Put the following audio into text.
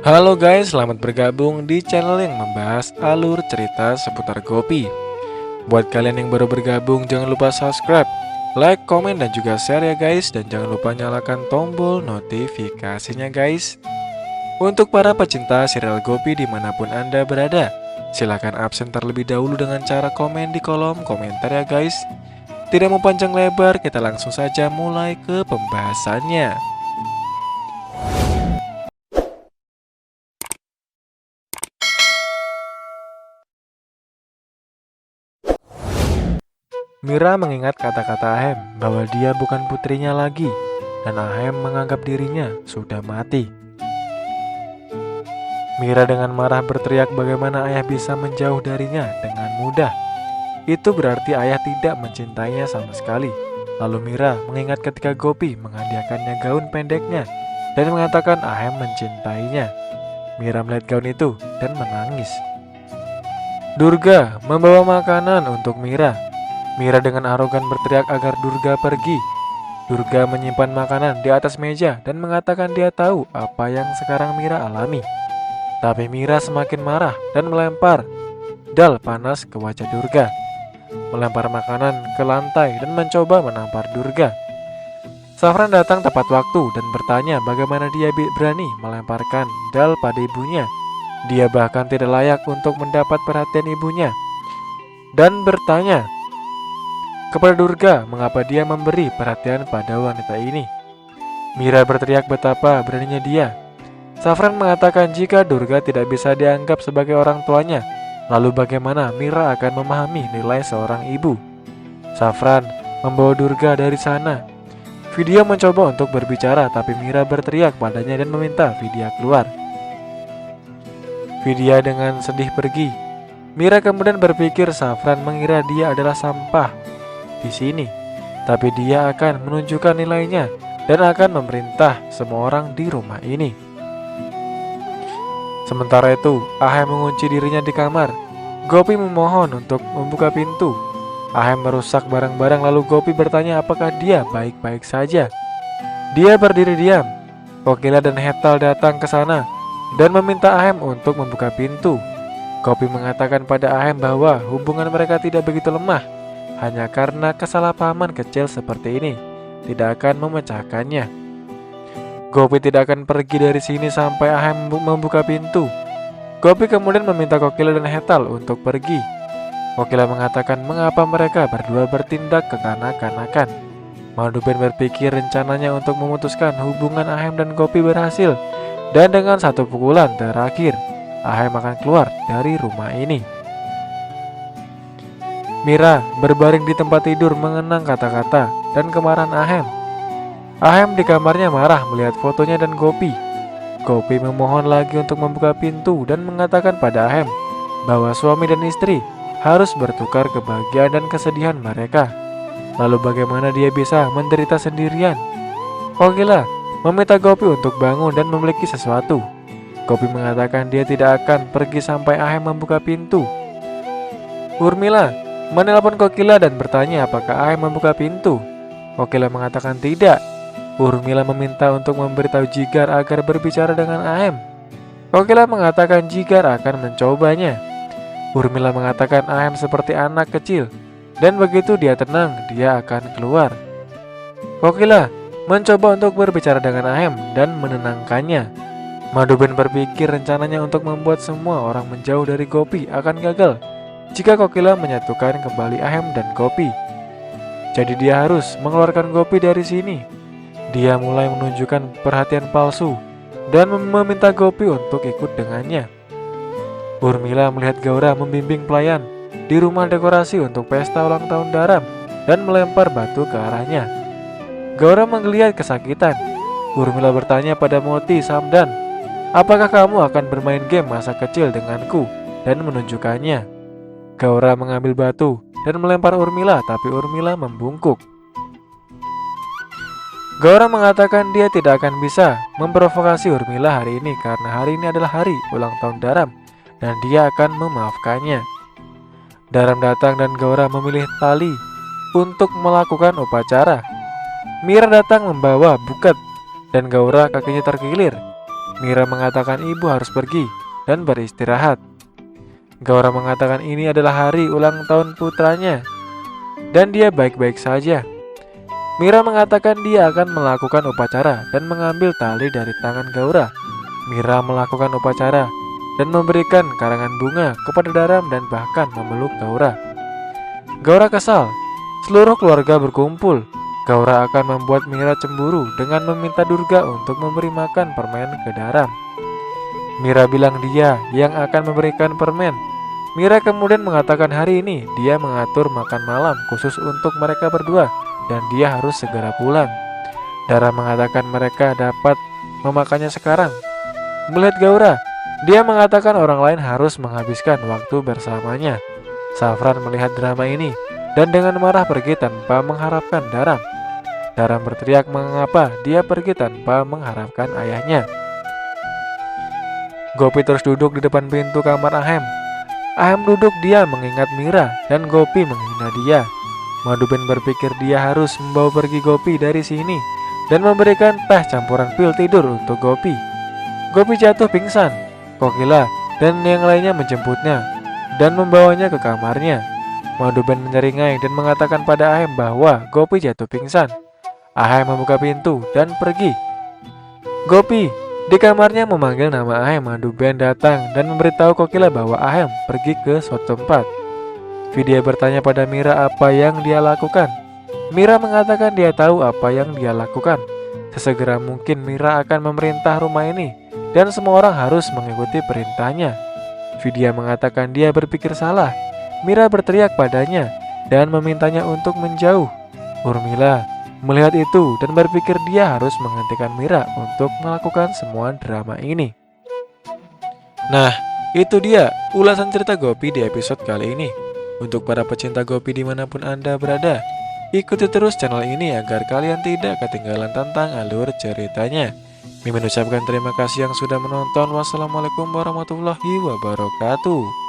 Halo guys, selamat bergabung di channel yang membahas alur cerita seputar Gopi. Buat kalian yang baru bergabung, jangan lupa subscribe, like, komen, dan juga share ya guys. Dan jangan lupa nyalakan tombol notifikasinya guys. Untuk para pecinta serial Gopi dimanapun Anda berada, silahkan absen terlebih dahulu dengan cara komen di kolom komentar ya guys. Tidak mau panjang lebar, kita langsung saja mulai ke pembahasannya. Mira mengingat kata-kata Ahem bahwa dia bukan putrinya lagi, dan Ahem menganggap dirinya sudah mati. Mira dengan marah berteriak bagaimana ayah bisa menjauh darinya dengan mudah. Itu berarti ayah tidak mencintainya sama sekali. Lalu Mira mengingat ketika Gopi menghadiahkannya gaun pendeknya dan mengatakan Ahem mencintainya. Mira melihat gaun itu dan menangis. Durga membawa makanan untuk Mira. Mira dengan arogan berteriak agar Durga pergi. Durga menyimpan makanan di atas meja dan mengatakan dia tahu apa yang sekarang Mira alami. Tapi Mira semakin marah dan melempar dal panas ke wajah Durga, melempar makanan ke lantai dan mencoba menampar Durga. Safran datang tepat waktu dan bertanya bagaimana dia berani melemparkan dal pada ibunya. Dia bahkan tidak layak untuk mendapat perhatian ibunya. Dan bertanya kepada Durga mengapa dia memberi perhatian pada wanita ini. Mira berteriak betapa beraninya dia. Safran mengatakan jika Durga tidak bisa dianggap sebagai orang tuanya, lalu bagaimana Mira akan memahami nilai seorang ibu. Safran membawa Durga dari sana. Vidya mencoba untuk berbicara tapi Mira berteriak padanya dan meminta Vidya keluar. Vidya dengan sedih pergi. Mira kemudian berpikir Safran mengira dia adalah sampah di sini, tapi dia akan menunjukkan nilainya dan akan memerintah semua orang di rumah ini. Sementara itu, Ahem mengunci dirinya di kamar. Gopi memohon untuk membuka pintu. Ahem merusak barang-barang lalu Gopi bertanya apakah dia baik-baik saja. Dia berdiri diam. Kokila dan Hetal datang ke sana dan meminta Ahem untuk membuka pintu. Gopi mengatakan pada Ahem bahwa hubungan mereka tidak begitu lemah. Hanya karena kesalahpahaman kecil seperti ini tidak akan memecahkannya. Gopi tidak akan pergi dari sini sampai Ahem membuka pintu. Gopi kemudian meminta Kokila dan Hetal untuk pergi. Kokila mengatakan mengapa mereka berdua bertindak kekanak-kanakan. Madhuben berpikir rencananya untuk memutuskan hubungan Ahem dan Gopi berhasil. Dan dengan satu pukulan terakhir, Ahem akan keluar dari rumah ini. Mira berbaring di tempat tidur mengenang kata-kata dan kemarahan Ahem. Ahem di kamarnya marah melihat fotonya dan Gopi. Gopi memohon lagi untuk membuka pintu dan mengatakan pada Ahem bahwa suami dan istri harus bertukar kebahagiaan dan kesedihan mereka. Lalu bagaimana dia bisa menderita sendirian? Kokila meminta Gopi untuk bangun dan memiliki sesuatu. Gopi mengatakan dia tidak akan pergi sampai Ahem membuka pintu. Urmila menelpon Kokila dan bertanya apakah Ahem membuka pintu. Kokila mengatakan tidak. Urmila meminta untuk memberitahu Jigar agar berbicara dengan Ahem. Kokila mengatakan Jigar akan mencobanya. Urmila mengatakan Ahem seperti anak kecil dan begitu dia tenang, dia akan keluar. Kokila mencoba untuk berbicara dengan Ahem dan menenangkannya. Madhuben berpikir rencananya untuk membuat semua orang menjauh dari Gopi akan gagal jika Kokila menyatukan kembali Ahem dan Gopi. Jadi dia harus mengeluarkan Gopi dari sini. Dia mulai menunjukkan perhatian palsu dan meminta Gopi untuk ikut dengannya. Urmila melihat Gaura membimbing pelayan di rumah dekorasi untuk pesta ulang tahun Daram dan melempar batu ke arahnya. Gaura menggeliat kesakitan. Urmila bertanya pada Moti Samdan, apakah kamu akan bermain game masa kecil denganku? Dan menunjukkannya. Gaura mengambil batu dan melempar Urmila, tapi Urmila membungkuk. Gaura mengatakan dia tidak akan bisa memprovokasi Urmila hari ini karena hari ini adalah hari ulang tahun Daram dan dia akan memaafkannya. Daram datang dan Gaura memilih tali untuk melakukan upacara. Mira datang membawa buket dan Gaura kakinya terkilir. Mira mengatakan ibu harus pergi dan beristirahat. Gaura mengatakan ini adalah hari ulang tahun putranya dan dia baik-baik saja. Mira mengatakan dia akan melakukan upacara dan mengambil tali dari tangan Gaura. Mira melakukan upacara dan memberikan karangan bunga kepada Daram dan bahkan memeluk Gaura. Gaura kesal. Seluruh keluarga berkumpul. Gaura akan membuat Mira cemburu dengan meminta Durga untuk memberi makan permen ke Daram. Mira bilang dia yang akan memberikan permen. Mira kemudian mengatakan hari ini dia mengatur makan malam khusus untuk mereka berdua dan dia harus segera pulang. Daram mengatakan mereka dapat memakannya sekarang. Melihat Gaura, dia mengatakan orang lain harus menghabiskan waktu bersamanya. Safran melihat drama ini dan dengan marah pergi tanpa mengharapkan Daram. Daram berteriak mengapa dia pergi tanpa mengharapkan ayahnya. Gopi terus duduk di depan pintu kamar Ahem. Ahem duduk dia mengingat Mira dan Gopi menghina dia. Madhuben berpikir dia harus membawa pergi Gopi dari sini dan memberikan teh campuran pil tidur untuk Gopi. Gopi jatuh pingsan. Kokila dan yang lainnya menjemputnya dan membawanya ke kamarnya. Madhuben menyeringai dan mengatakan pada Ahem bahwa Gopi jatuh pingsan. Ahem membuka pintu dan pergi. Gopi di kamarnya memanggil nama Ahem. Madhuben datang dan memberitahu Kokila bahwa Ahem pergi ke suatu tempat. Vidya bertanya pada Mira apa yang dia lakukan. Mira mengatakan dia tahu apa yang dia lakukan. Sesegera mungkin Mira akan memerintah rumah ini dan semua orang harus mengikuti perintahnya. Vidya mengatakan dia berpikir salah. Mira berteriak padanya dan memintanya untuk menjauh. Urmila melihat itu dan berpikir dia harus menghentikan Mira untuk melakukan semua drama ini. Nah, itu dia ulasan cerita Gopi di episode kali ini. Untuk para pecinta Gopi dimanapun Anda berada, ikuti terus channel ini agar kalian tidak ketinggalan tentang alur ceritanya. Mimin ucapkan terima kasih yang sudah menonton. Wassalamualaikum warahmatullahi wabarakatuh.